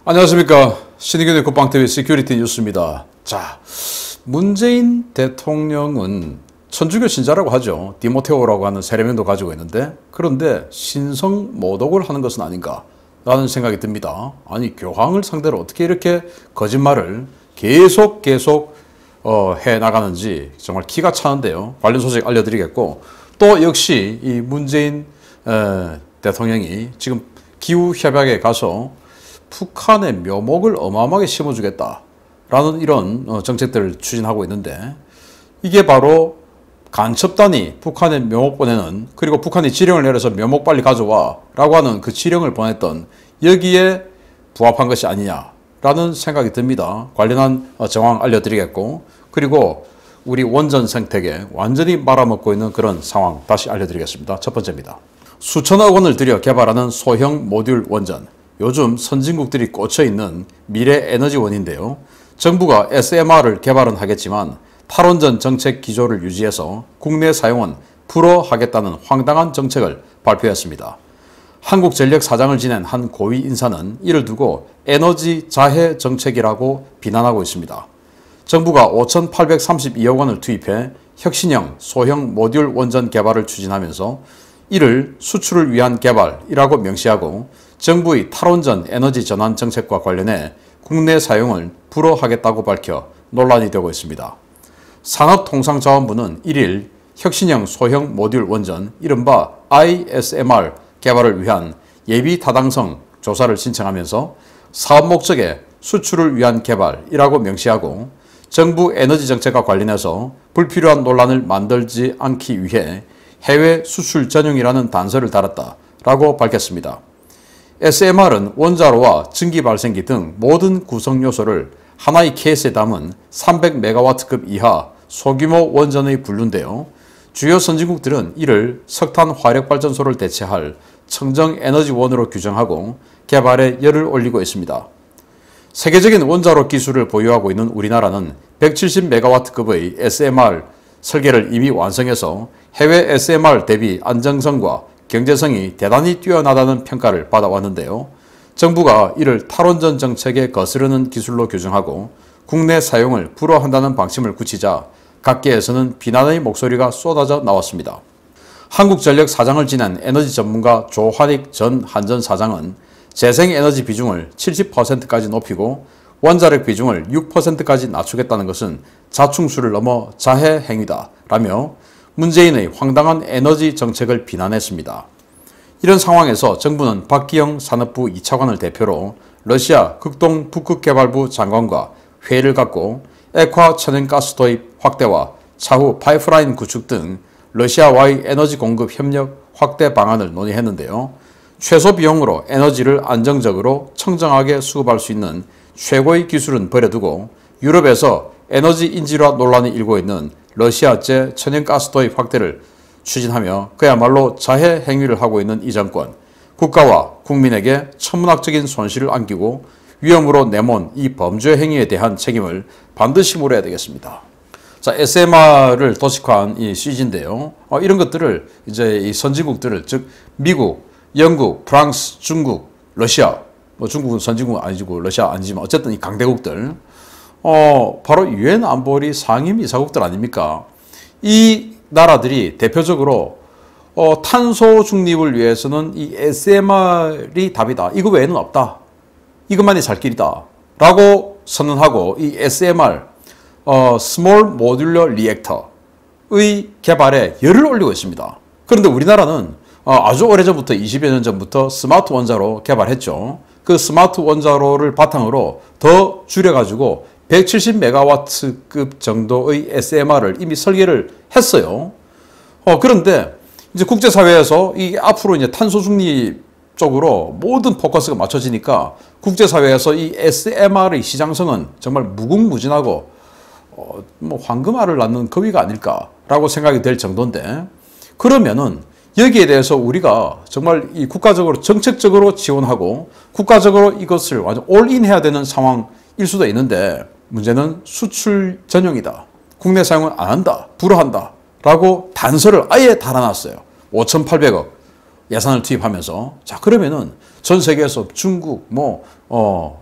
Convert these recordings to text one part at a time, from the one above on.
안녕하십니까. 신의균의 국방TV 시큐리티 뉴스입니다. 자, 문재인 대통령은 천주교 신자라고 하죠. 디모테오라고 하는 세례명도 가지고 있는데, 그런데 신성 모독을 하는 것은 아닌가 라는 생각이 듭니다. 아니, 교황을 상대로 어떻게 이렇게 거짓말을 계속 해 나가는지 정말 기가 차는데요. 관련 소식 알려드리겠고, 또 역시 이 문재인 대통령이 지금 기후협약에 가서 북한의 묘목을 어마어마하게 심어주겠다라는 이런 정책들을 추진하고 있는데, 이게 바로 간첩단이 북한의 묘목 보내는, 그리고 북한이 지령을 내려서 묘목 빨리 가져와 라고 하는 그 지령을 보냈던 여기에 부합한 것이 아니냐라는 생각이 듭니다. 관련한 정황 알려드리겠고, 그리고 우리 원전 생태계 완전히 말아먹고 있는 그런 상황 다시 알려드리겠습니다. 첫 번째입니다. 수천억 원을 들여 개발하는 소형 모듈 원전, 요즘 선진국들이 꽂혀있는 미래 에너지원인데요. 정부가 SMR을 개발은 하겠지만 탈원전 정책 기조를 유지해서 국내 사용은 불허하겠다는 황당한 정책을 발표했습니다. 한국전력 사장을 지낸 한 고위 인사는 이를 두고 에너지 자해 정책이라고 비난하고 있습니다. 정부가 5,832억 원을 투입해 혁신형 소형 모듈 원전 개발을 추진하면서 이를 수출을 위한 개발이라고 명시하고 정부의 탈원전 에너지 전환 정책과 관련해 국내 사용을 불허하겠다고 밝혀 논란이 되고 있습니다. 산업통상자원부는 1일 혁신형 소형 모듈 원전 이른바 ISMR 개발을 위한 예비 타당성 조사를 신청하면서 사업 목적의 수출을 위한 개발이라고 명시하고 정부 에너지 정책과 관련해서 불필요한 논란을 만들지 않기 위해 해외 수출 전용이라는 단서를 달았다라고 밝혔습니다. SMR은 원자로와 증기 발생기 등 모든 구성 요소를 하나의 케이스에 담은 300메가와트급 이하 소규모 원전의 분류인데요. 주요 선진국들은 이를 석탄 화력발전소를 대체할 청정에너지원으로 규정하고 개발에 열을 올리고 있습니다. 세계적인 원자로 기술을 보유하고 있는 우리나라는 170메가와트급의 SMR 설계를 이미 완성해서 해외 SMR 대비 안정성과 경제성이 대단히 뛰어나다는 평가를 받아왔는데요. 정부가 이를 탈원전 정책에 거스르는 기술로 규정하고 국내 사용을 불허한다는 방침을 굳히자 각계에서는 비난의 목소리가 쏟아져 나왔습니다. 한국전력 사장을 지낸 에너지 전문가 조환익 전 한전 사장은 재생에너지 비중을 70%까지 높이고 원자력 비중을 6%까지 낮추겠다는 것은 자충수를 넘어 자해 행위다 라며 문재인의 황당한 에너지 정책을 비난했습니다. 이런 상황에서 정부는 박기영 산업부 2차관을 대표로 러시아 극동 북극개발부 장관과 회의를 갖고 액화 천연가스 도입 확대와 차후 파이프라인 구축 등 러시아와의 에너지 공급 협력 확대 방안을 논의했는데요. 최소 비용으로 에너지를 안정적으로 청정하게 수급할 수 있는 최고의 기술은 버려두고 유럽에서 에너지 인질화 논란이 일고 있는 러시아제 천연가스 도입 확대를 추진하며 그야말로 자해 행위를 하고 있는 이 정권, 국가와 국민에게 천문학적인 손실을 안기고 위험으로 내몬 이 범죄 행위에 대한 책임을 반드시 물어야 되겠습니다. 자, SMR을 도식화한 이 CG인데요. 이런 것들을 이제 이 선진국들을, 즉 미국, 영국, 프랑스, 중국, 러시아, 중국은 선진국은 아니고 러시아 아니지만 어쨌든 이 강대국들, 바로 유엔 안보리 상임이사국들 아닙니까? 이 나라들이 대표적으로 탄소 중립을 위해서는 이 SMR이 답이다. 이거 외에는 없다. 이것만이 살 길이다. 라고 선언하고 이 SMR, Small Modular Reactor의 개발에 열을 올리고 있습니다. 그런데 우리나라는 아주 오래전부터 20여 년 전부터 스마트 원자로 개발했죠. 그 스마트 원자로를 바탕으로 더 줄여가지고 170메가와트급 정도의 SMR을 이미 설계를 했어요. 그런데 이제 국제사회에서 이 앞으로 이제 탄소 중립 쪽으로 모든 포커스가 맞춰지니까 국제사회에서 이 SMR의 시장성은 정말 무궁무진하고 뭐 황금알을 낳는 거위가 아닐까라고 생각이 될 정도인데, 그러면은 여기에 대해서 우리가 정말 이 국가적으로 정책적으로 지원하고 국가적으로 이것을 완전 올인해야 되는 상황일 수도 있는데, 문제는 수출 전용이다. 국내 사용은 안 한다. 불허한다. 라고 단서를 아예 달아놨어요. 5,800억. 예산을 투입하면서 자 그러면은 전 세계에서 중국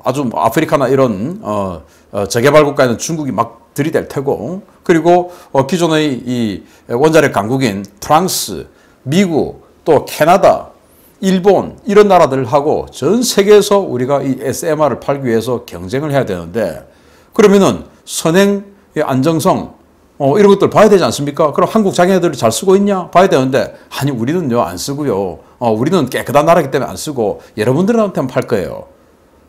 아주 아프리카나 이런 저개발 국가에는 중국이 막 들이댈 테고 그리고 기존의 이 원자력 강국인 프랑스, 미국 또 캐나다, 일본 이런 나라들하고 전 세계에서 우리가 이 SMR을 팔기 위해서 경쟁을 해야 되는데 그러면은 선행의 안정성 이런 것들 봐야 되지 않습니까? 그럼 한국 자기네들이 잘 쓰고 있냐? 봐야 되는데 아니 우리는요 안 쓰고요. 우리는 깨끗한 나라이기 때문에 안 쓰고 여러분들한테만 팔 거예요.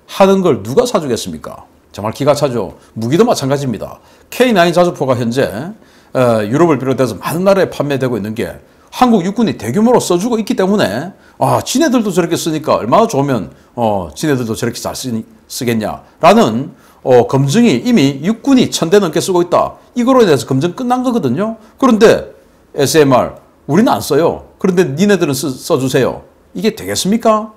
하는 걸 누가 사주겠습니까? 정말 기가 차죠. 무기도 마찬가지입니다. K9 자주포가 현재 유럽을 비롯해서 많은 나라에 판매되고 있는 게 한국 육군이 대규모로 써주고 있기 때문에 지네들도 저렇게 쓰니까 얼마나 좋으면 지네들도 저렇게 잘 쓰겠냐라는 검증이 이미 육군이 1000대 넘게 쓰고 있다. 이거로 인해서 검증 끝난 거거든요. 그런데 SMR 우리는 안 써요. 그런데 니네들은 써주세요. 이게 되겠습니까?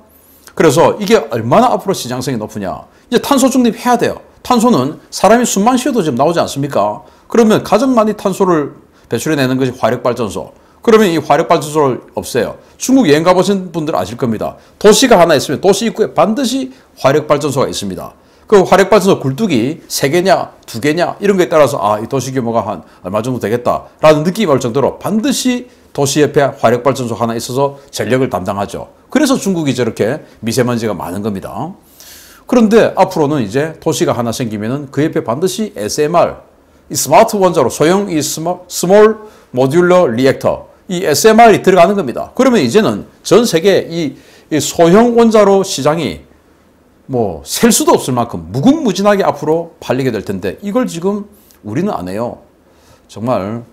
그래서 이게 얼마나 앞으로 시장성이 높으냐. 이제 탄소 중립해야 돼요. 탄소는 사람이 숨만 쉬어도 지금 나오지 않습니까? 그러면 가장 많이 탄소를 배출해내는 것이 화력발전소. 그러면 이 화력발전소를 없애요. 중국 여행 가보신 분들 아실 겁니다. 도시가 하나 있으면 도시 입구에 반드시 화력발전소가 있습니다. 그 화력발전소 굴뚝이 3개냐 2개냐 이런 거에 따라서 이 도시 규모가 한 얼마 정도 되겠다라는 느낌이 올 정도로 반드시 도시 옆에 화력발전소 하나 있어서 전력을 담당하죠. 그래서 중국이 저렇게 미세먼지가 많은 겁니다. 그런데 앞으로는 이제 도시가 하나 생기면은 그 옆에 반드시 SMR, 이 스마트 원자로 소형 이 스몰 모듈러 리액터, 이 SMR이 들어가는 겁니다. 그러면 이제는 전 세계 이 소형 원자로 시장이 셀 수도 없을 만큼 무궁무진하게 앞으로 팔리게 될 텐데 이걸 지금 우리는 안 해요. 정말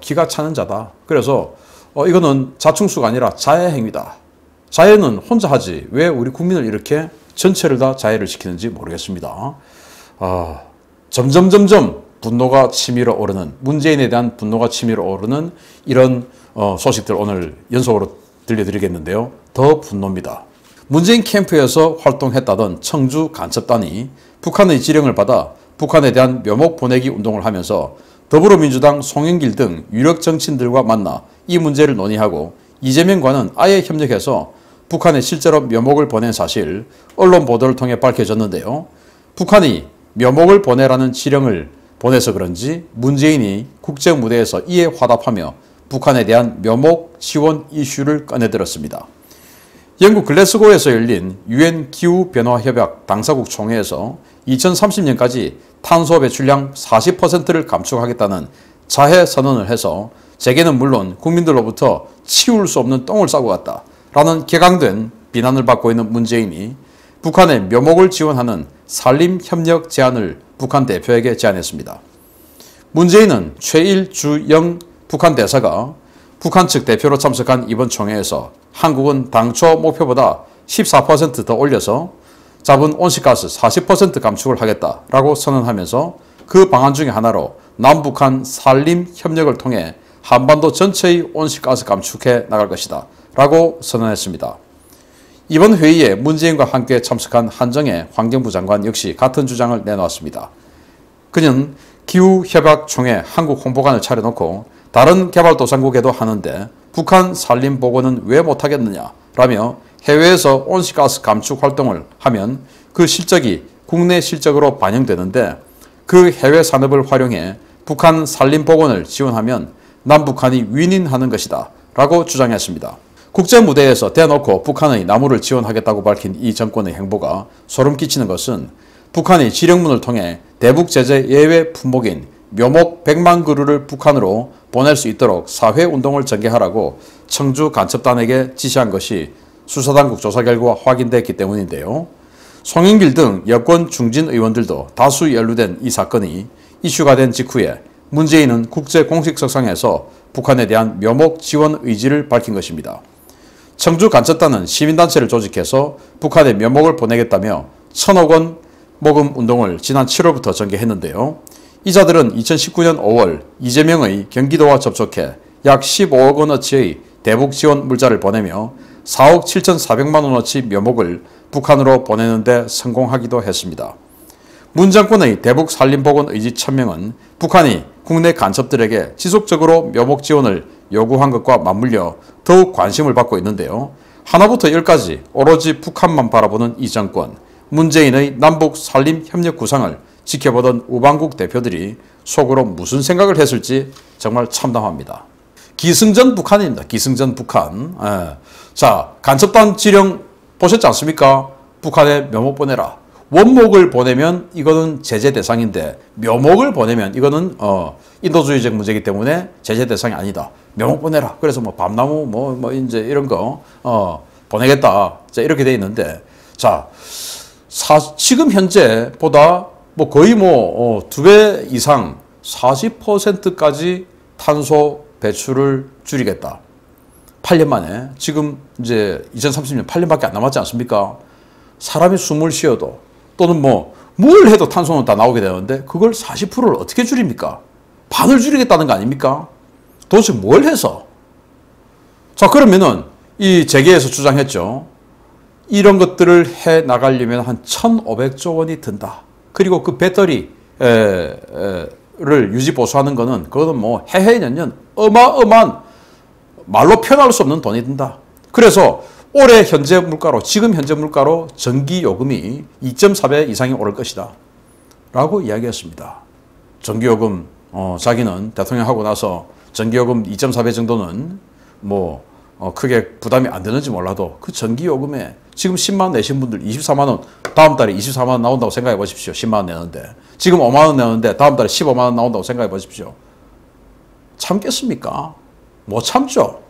기가 차는 자다. 그래서 이거는 자충수가 아니라 자해 행위다. 자해는 혼자 하지 왜 우리 국민을 이렇게 전체를 다 자해를 시키는지 모르겠습니다. 점점 분노가 치밀어 오르는 문재인에 대한 분노가 치밀어 오르는 이런 소식들 오늘 연속으로 들려드리겠는데요. 더 분노입니다. 문재인 캠프에서 활동했다던 청주 간첩단이 북한의 지령을 받아 북한에 대한 묘목 보내기 운동을 하면서 더불어민주당 송영길 등 유력 정치인들과 만나 이 문제를 논의하고 이재명과는 아예 협력해서 북한에 실제로 묘목을 보낸 사실 언론 보도를 통해 밝혀졌는데요. 북한이 묘목을 보내라는 지령을 보내서 그런지 문재인이 국제무대에서 이에 화답하며 북한에 대한 묘목 지원 이슈를 꺼내들었습니다. 영국 글래스고에서 열린 유엔 기후변화협약 당사국 총회에서 2030년까지 탄소 배출량 40%를 감축하겠다는 자해 선언을 해서 세계는 물론 국민들로부터 치울 수 없는 똥을 싸고 갔다라는 격앙된 비난을 받고 있는 문재인이 북한의 묘목을 지원하는 산림협력 제안을 북한 대표에게 제안했습니다. 문재인은 최일주영 북한 대사가 북한 측 대표로 참석한 이번 총회에서 한국은 당초 목표보다 14% 더 올려서 잡은 온실가스 40% 감축을 하겠다라고 선언하면서 그 방안 중에 하나로 남북한 산림협력을 통해 한반도 전체의 온실가스 감축해 나갈 것이다 라고 선언했습니다. 이번 회의에 문재인과 함께 참석한 한정혜 환경부 장관 역시 같은 주장을 내놓았습니다. 그는 기후협약총회 한국 홍보관을 차려놓고 다른 개발도상국에도 하는데 북한 산림보고는 왜 못하겠느냐 라며 해외에서 온실가스 감축 활동을 하면 그 실적이 국내 실적으로 반영되는데 그 해외 산업을 활용해 북한 산림보건을 지원하면 남북한이 윈윈하는 것이다 라고 주장했습니다. 국제무대에서 대놓고 북한의 나무를 지원하겠다고 밝힌 이 정권의 행보가 소름 끼치는 것은 북한이 지령문을 통해 대북 제재 예외 품목인 묘목 100만 그루를 북한으로 보낼 수 있도록 사회운동을 전개하라고 청주 간첩단에게 지시한 것이 수사당국 조사 결과 확인됐기 때문인데요. 송영길 등 여권 중진 의원들도 다수 연루된 이 사건이 이슈가 된 직후에 문재인은 국제공식석상에서 북한에 대한 묘목 지원 의지를 밝힌 것입니다. 청주 간첩단은 시민단체를 조직해서 북한에 묘목을 보내겠다며 1000억 원 모금 운동을 지난 7월부터 전개했는데요. 이 자들은 2019년 5월 이재명의 경기도와 접촉해 약 15억 원어치의 대북 지원 물자를 보내며 4억 7,400만 원어치 묘목을 북한으로 보내는 데 성공하기도 했습니다. 문 정권의 대북 산림복원 의지 천명은 북한이 국내 간첩들에게 지속적으로 묘목 지원을 요구한 것과 맞물려 더욱 관심을 받고 있는데요. 하나부터 열까지 오로지 북한만 바라보는 이 정권, 문재인의 남북 산림 협력 구상을 지켜보던 우방국 대표들이 속으로 무슨 생각을 했을지 정말 참담합니다. 기승전 북한입니다. 기승전 북한. 자, 간첩단 지령 보셨지 않습니까? 북한에 묘목 보내라. 원목을 보내면 이거는 제재 대상인데 묘목을 보내면 이거는 인도주의적 문제이기 때문에 제재 대상이 아니다. 묘목 보내라. 그래서 뭐 밤나무 뭐 이제 이런 거 보내겠다. 자, 이렇게 돼 있는데, 자, 지금 현재보다 뭐 거의 뭐 2배 이상 40%까지 탄소 배출을 줄이겠다. 8년 만에. 지금 이제 2030년 8년밖에 안 남았지 않습니까? 사람이 숨을 쉬어도 또는 뭘 해도 탄소는 다 나오게 되는데 그걸 40%를 어떻게 줄입니까? 반을 줄이겠다는 거 아닙니까? 도대체 뭘 해서? 자, 그러면은 이 재계에서 주장했죠. 이런 것들을 해 나가려면 한 1,500조 원이 든다. 그리고 그 배터리를 유지 보수하는 거는 그거는 뭐 해해년년 어마어마한 말로 표현할 수 없는 돈이 든다. 그래서 올해 현재 물가로, 지금 현재 물가로 전기요금이 2.4배 이상이 오를 것이다 라고 이야기했습니다. 전기요금 자기는 대통령 하고 나서 전기요금 2.4배 정도는 크게 부담이 안 되는지 몰라도 그 전기요금에 지금 10만 원 내신 분들 24만 원, 다음 달에 24만 원 나온다고 생각해 보십시오. 10만 원 내는데. 지금 5만 원 내는데 다음 달에 15만 원 나온다고 생각해 보십시오. 참겠습니까? 못 참죠.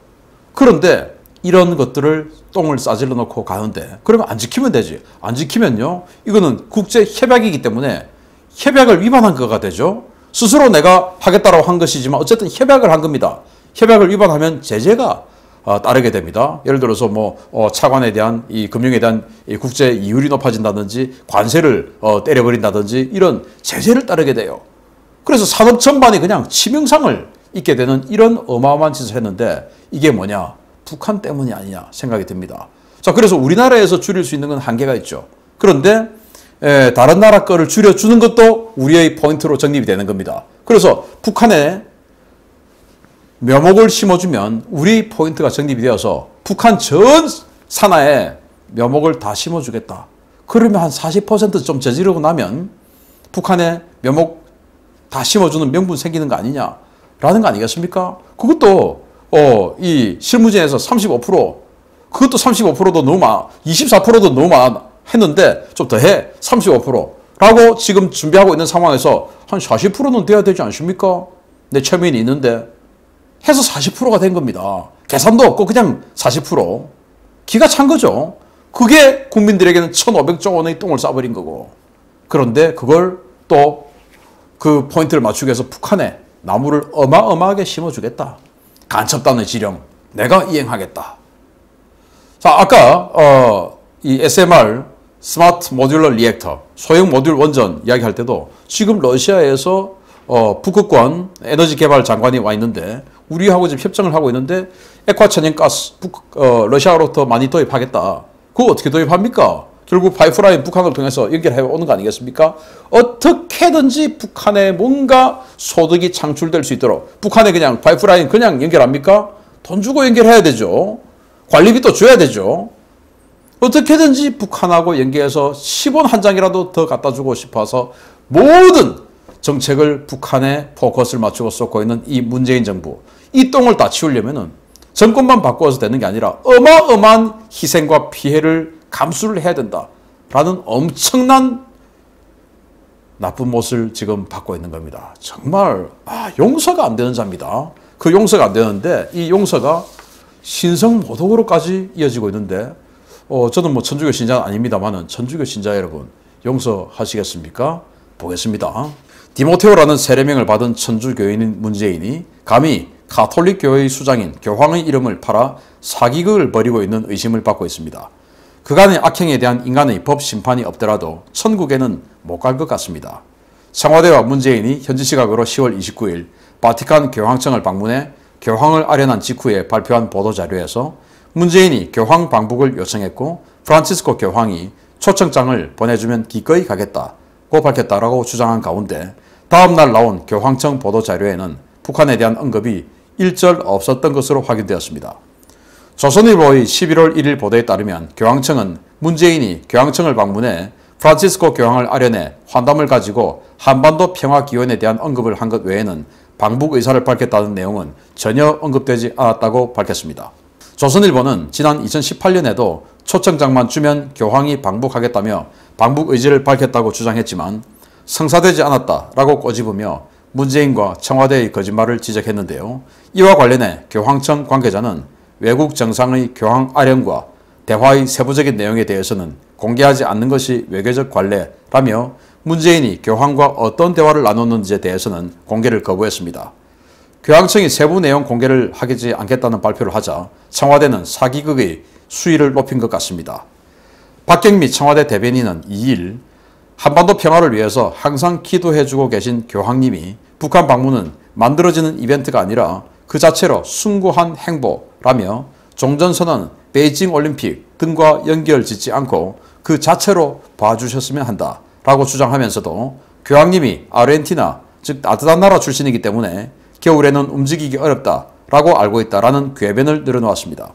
그런데 이런 것들을 똥을 싸질러 놓고 가는데 그러면 안 지키면 되지. 안 지키면요, 이거는 국제 협약이기 때문에 협약을 위반한 거가 되죠. 스스로 내가 하겠다라고 한 것이지만 어쨌든 협약을 한 겁니다. 협약을 위반하면 제재가 따르게 됩니다. 예를 들어서 차관에 대한 이 금융에 대한 이 국제 이율이 높아진다든지 관세를 때려버린다든지 이런 제재를 따르게 돼요. 그래서 산업 전반이 그냥 치명상을 입게 되는 이런 어마어마한 짓을 했는데 이게 뭐냐? 북한 때문이 아니냐 생각이 듭니다. 자, 그래서 우리나라에서 줄일 수 있는 건 한계가 있죠. 그런데 다른 나라 거를 줄여주는 것도 우리의 포인트로 정립이 되는 겁니다. 그래서 북한에 묘목을 심어주면 우리 포인트가 정립이 되어서 북한 전 산하에 묘목을 다 심어주겠다. 그러면 한 40% 좀 저지르고 나면 북한에 묘목 다 심어주는 명분 생기는 거 아니냐라는 거 아니겠습니까? 그것도 이 실무진에서 35%, 그것도 35%도 너무 많아, 24%도 너무 많아 했는데 좀 더 해. 35%라고 지금 준비하고 있는 상황에서 한 40%는 돼야 되지 않습니까? 내 체면이 있는데. 해서 40%가 된 겁니다. 계산도 없고 그냥 40%. 기가 찬 거죠. 그게 국민들에게는 1,500조 원의 똥을 싸버린 거고. 그런데 그걸 또 그 포인트를 맞추기 위해서 북한에 나무를 어마어마하게 심어주겠다. 간첩단의 지령 내가 이행하겠다. 자, 아까 이 SMR 스마트 모듈러 리액터 소형 모듈 원전 이야기할 때도 지금 러시아에서 북극권 에너지 개발 장관이 와 있는데 우리하고 지금 협정을 하고 있는데 액화천연가스 러시아로부터 많이 도입하겠다. 그거 어떻게 도입합니까? 결국 파이프라인 북한을 통해서 연결해 오는 거 아니겠습니까? 어떻게든지 북한에 뭔가 소득이 창출될 수 있도록 북한에 그냥 파이프라인 그냥 연결합니까? 돈 주고 연결해야 되죠. 관리비도 줘야 되죠. 어떻게든지 북한하고 연계해서 10원 한 장이라도 더 갖다 주고 싶어서 모든 정책을 북한에 포커스를 맞추고 쏟고 있는 이 문재인 정부, 이 똥을 다 치우려면은 정권만 바꾸어서 되는 게 아니라 어마어마한 희생과 피해를 감수를 해야 된다라는 엄청난 나쁜 못을 지금 받고 있는 겁니다. 정말 용서가 안 되는 자입니다. 그 용서가 안 되는데 이 용서가 신성모독으로까지 이어지고 있는데 저는 천주교 신자는 아닙니다만은 천주교 신자 여러분 용서하시겠습니까? 보겠습니다. 디모테오라는 세례명을 받은 천주교인인 문재인이 감히 가톨릭 교회의 수장인 교황의 이름을 팔아 사기극을 벌이고 있는 의심을 받고 있습니다. 그간의 악행에 대한 인간의 법 심판이 없더라도 천국에는 못 갈 것 같습니다. 청와대와 문재인이 현지 시각으로 10월 29일 바티칸 교황청을 방문해 교황을 아련한 직후에 발표한 보도자료에서 문재인이 교황 방북을 요청했고 프란치스코 교황이 초청장을 보내주면 기꺼이 가겠다고 밝혔다라고 주장한 가운데 다음날 나온 교황청 보도자료에는 북한에 대한 언급이 일절 없었던 것으로 확인되었습니다. 조선일보의 11월 1일 보도에 따르면 교황청은 문재인이 교황청을 방문해 프란치스코 교황을 아련해 환담을 가지고 한반도 평화기원에 대한 언급을 한 것 외에는 방북 의사를 밝혔다는 내용은 전혀 언급되지 않았다고 밝혔습니다. 조선일보는 지난 2018년에도 초청장만 주면 교황이 방북하겠다며 방북 의지를 밝혔다고 주장했지만 성사되지 않았다라고 꼬집으며 문재인과 청와대의 거짓말을 지적했는데요. 이와 관련해 교황청 관계자는 외국 정상의 교황 아련과 대화의 세부적인 내용에 대해서는 공개하지 않는 것이 외교적 관례라며 문재인이 교황과 어떤 대화를 나눴는지에 대해서는 공개를 거부했습니다. 교황청이 세부 내용 공개를 하지 않겠다는 발표를 하자 청와대는 사기극의 수위를 높인 것 같습니다. 박경미 청와대 대변인은 2일 한반도 평화를 위해서 항상 기도해주고 계신 교황님이 북한 방문은 만들어지는 이벤트가 아니라 그 자체로 숭고한 행보라며 종전선언, 베이징 올림픽 등과 연결 짓지 않고 그 자체로 봐주셨으면 한다 라고 주장하면서도 교황님이 아르헨티나, 즉 따뜻한 나라 출신이기 때문에 겨울에는 움직이기 어렵다 라고 알고 있다라는 궤변을 늘어놓았습니다.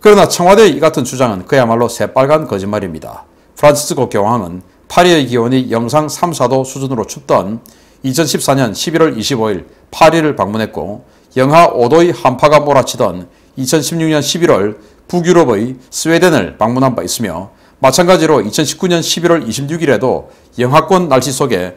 그러나 청와대의 이 같은 주장은 그야말로 새빨간 거짓말입니다. 프란치스코 교황은 파리의 기온이 영상 3, 4도 수준으로 춥던 2014년 11월 25일 파리를 방문했고 영하 5도의 한파가 몰아치던 2016년 11월 북유럽의 스웨덴을 방문한 바 있으며 마찬가지로 2019년 11월 26일에도 영하권 날씨 속에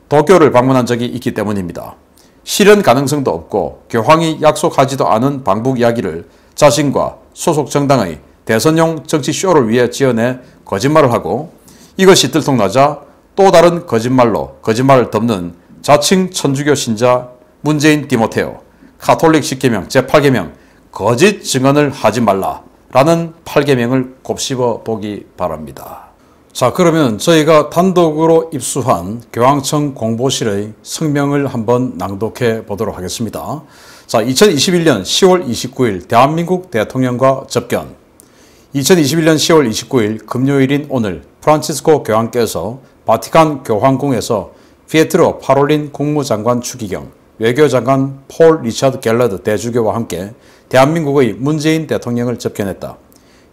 도쿄를 방문한 적이 있기 때문입니다. 실현 가능성도 없고 교황이 약속하지도 않은 방북 이야기를 자신과 소속 정당의 대선용 정치쇼를 위해 지어내 거짓말을 하고 이것이 들통나자 또 다른 거짓말로 거짓말을 덮는 자칭 천주교 신자 문재인 디모테오 카톨릭 10계명 제8계명 거짓 증언을 하지 말라라는 8계명을 곱씹어 보기 바랍니다. 자, 그러면 저희가 단독으로 입수한 교황청 공보실의 성명을 한번 낭독해 보도록 하겠습니다. 자, 2021년 10월 29일 대한민국 대통령과 접견. 2021년 10월 29일 금요일인 오늘 프란치스코 교황께서 바티칸 교황궁에서 피에트로 파롤린 국무장관 추기경, 외교장관 폴 리차드 갤러드 대주교와 함께 대한민국의 문재인 대통령을 접견했다.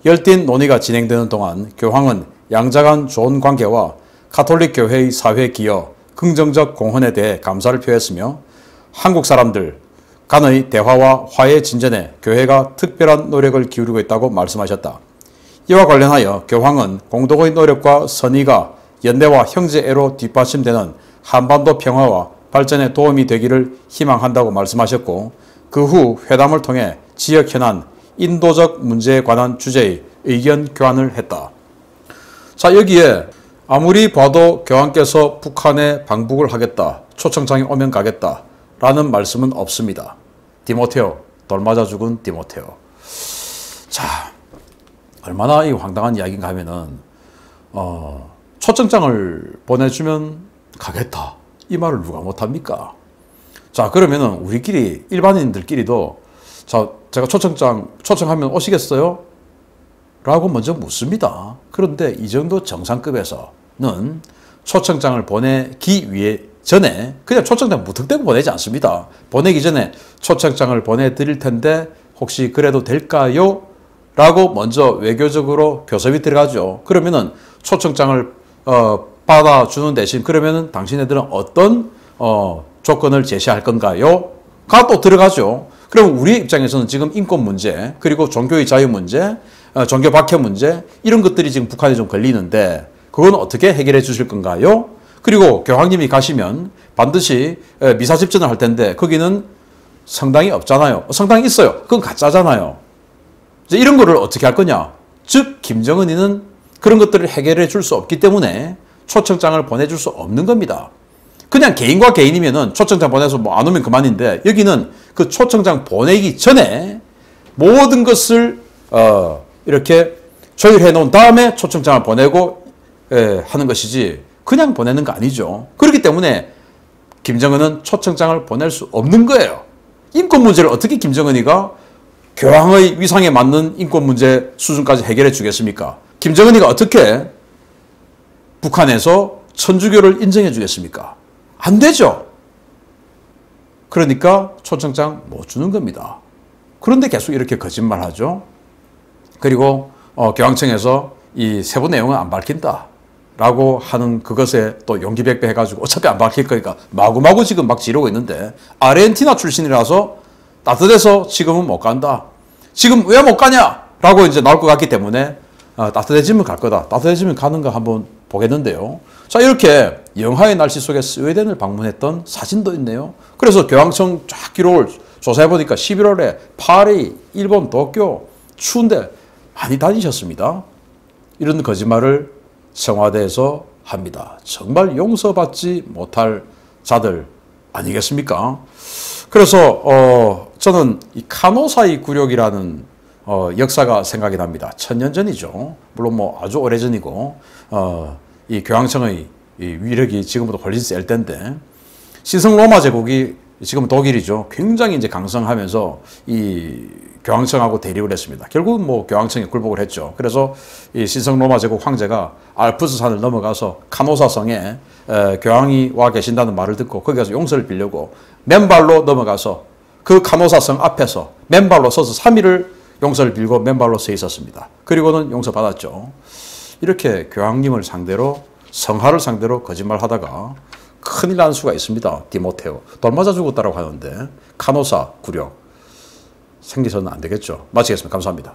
열띤 논의가 진행되는 동안 교황은 양자 간 좋은 관계와 가톨릭 교회의 사회 기여, 긍정적 공헌에 대해 감사를 표했으며 한국 사람들 간의 대화와 화해 진전에 교회가 특별한 노력을 기울이고 있다고 말씀하셨다. 이와 관련하여 교황은 공동의 노력과 선의가 연대와 형제애로 뒷받침되는 한반도 평화와 발전에 도움이 되기를 희망한다고 말씀하셨고 그 후 회담을 통해 지역 현안, 인도적 문제에 관한 주제의 의견 교환을 했다. 자, 여기에 아무리 봐도 교황께서 북한에 방북을 하겠다, 초청장이 오면 가겠다 라는 말씀은 없습니다. 디모테오, 돌맞아 죽은 디모테오. 자, 얼마나 이 황당한 이야기인가 하면은 초청장을 보내주면 가겠다 이 말을 누가 못합니까? 자, 그러면은 우리끼리 일반인들끼리도 자, 제가 초청하면 오시겠어요? 라고 먼저 묻습니다. 그런데 이 정도 정상급에서는 초청장을 보내기 위해 전에 그냥 초청장 무턱대고 보내지 않습니다. 보내기 전에 초청장을 보내드릴 텐데 혹시 그래도 될까요? 라고 먼저 외교적으로 교섭이 들어가죠. 그러면은 초청장을 받아주는 대신 그러면은 당신네들은 어떤 조건을 제시할 건가요? 가 또 들어가죠. 그럼 우리 입장에서는 지금 인권 문제 그리고 종교의 자유 문제 종교 박해 문제 이런 것들이 지금 북한에 좀 걸리는데 그건 어떻게 해결해 주실 건가요? 그리고 교황님이 가시면 반드시 미사 집전을 할 텐데 거기는 성당이 없잖아요. 성당이 있어요. 그건 가짜잖아요. 이제 이런 거를 어떻게 할 거냐? 즉 김정은이는 그런 것들을 해결해 줄 수 없기 때문에 초청장을 보내줄 수 없는 겁니다. 그냥 개인과 개인이면은 초청장 보내서 뭐 안 오면 그만인데 여기는 그 초청장 보내기 전에 모든 것을 이렇게 조율해 놓은 다음에 초청장을 보내고 하는 것이지 그냥 보내는 거 아니죠. 그렇기 때문에 김정은은 초청장을 보낼 수 없는 거예요. 인권 문제를 어떻게 김정은이가 교황의 위상에 맞는 인권 문제 수준까지 해결해 주겠습니까? 김정은이가 어떻게 북한에서 천주교를 인정해 주겠습니까? 안 되죠. 그러니까 초청장 못 주는 겁니다. 그런데 계속 이렇게 거짓말하죠. 그리고 교황청에서 이 세부 내용은 안 밝힌다 라고 하는 그것에 또 용기백배 해가지고 어차피 안 밝힐 거니까 마구마구 지금 막 지르고 있는데, 아르헨티나 출신이라서 따뜻해서 지금은 못 간다. 지금 왜 못 가냐? 라고 이제 나올 것 같기 때문에 따뜻해지면 갈 거다. 따뜻해지면 가는가 한번 보겠는데요. 자, 이렇게 영하의 날씨 속에 스웨덴을 방문했던 사진도 있네요. 그래서 교황청 쫙 기록을 조사해보니까 11월에 파리, 일본, 도쿄 추운데 많이 다니셨습니다. 이런 거짓말을 청와대에서 합니다. 정말 용서받지 못할 자들 아니겠습니까? 그래서 저는 이 카노사이 굴욕이라는 역사가 생각이 납니다. 1000년 전이죠. 물론 뭐 아주 오래전이고 이 교황청의 이 위력이 지금부터 훨씬 셀 텐데, 신성 로마 제국이 지금 독일이죠. 굉장히 이제 강성하면서 이 교황청하고 대립을 했습니다. 결국은 뭐 교황청에 굴복을 했죠. 그래서 이 신성 로마 제국 황제가 알프스 산을 넘어가서 카노사 성에 교황이 와 계신다는 말을 듣고 거기 가서 용서를 빌려고 맨발로 넘어가서 그 카노사 성 앞에서 맨발로 서서 3일을 용서를 빌고 맨발로 서 있었습니다. 그리고는 용서받았죠. 이렇게 교황님을 상대로, 성하를 상대로 거짓말하다가 큰일 난 수가 있습니다. 디모테오. 돌 맞아 죽었다고 하는데 카노사 굴욕 생기서는 안 되겠죠. 마치겠습니다. 감사합니다.